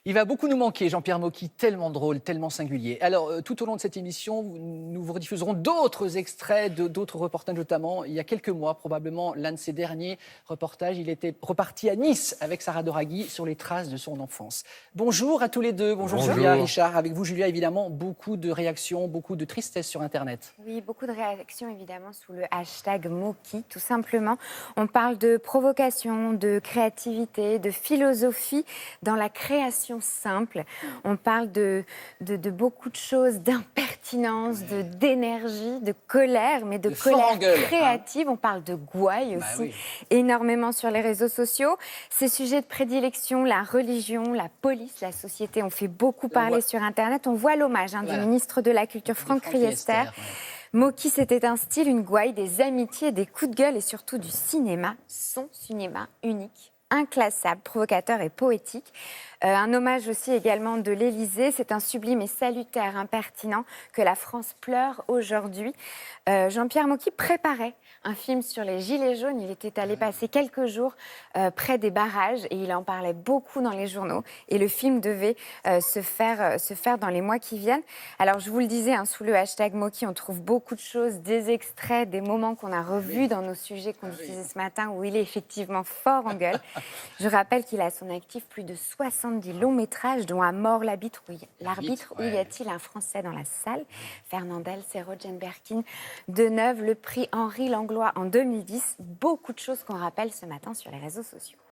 Il va beaucoup nous manquer, Jean-Pierre Mocky, tellement drôle, tellement singulier. Alors, tout au long de cette émission, nous vous rediffuserons d'autres extraits, d'autres reportages notamment. Il y a quelques mois, probablement, l'un de ces derniers reportages, il était reparti à Nice avec Sarah Doraghi sur les traces de son enfance. Bonjour à tous les deux. Bonjour. Julia, Richard. Avec vous, Julia, évidemment, beaucoup de réactions, beaucoup de tristesse sur Internet. Oui, beaucoup de réactions évidemment sous le hashtag Mocky, tout simplement. On parle de provocation, de créativité, de philosophie dans la création simple. On parle de beaucoup de choses, d'impertinence, d'énergie, de colère, mais de colère créative. On parle de gouaille aussi, énormément sur les réseaux sociaux. Ces sujets de prédilection, la religion, la police, la société, ont fait beaucoup parler sur Internet. On voit l'hommage du ministre de la Culture, Franck Riester. Mocky, c'était un style, une gouaille, des amitiés, des coups de gueule et surtout du cinéma. Son cinéma unique, inclassable, provocateur et poétique. Un hommage aussi également de l'Élysée. C'est un sublime et salutaire impertinent que la France pleure aujourd'hui. Jean-Pierre Mocky préparait un film sur les Gilets jaunes. Il était allé passer quelques jours près des barrages et il en parlait beaucoup dans les journaux. Et le film devait se faire dans les mois qui viennent. Alors, je vous le disais, sous le hashtag Mocky, on trouve beaucoup de choses, des extraits, des moments qu'on a revus dans nos sujets qu'on diffusait ce matin, où il est effectivement fort en gueule. Je rappelle qu'il a à son actif plus de 70 longs métrages, dont À mort l'arbitre, où y a-t-il un Français dans la salle? Fernandel, Serrault, Jane Birkin, Deneuve, le prix Henri Langlois en 2010. Beaucoup de choses qu'on rappelle ce matin sur les réseaux sociaux.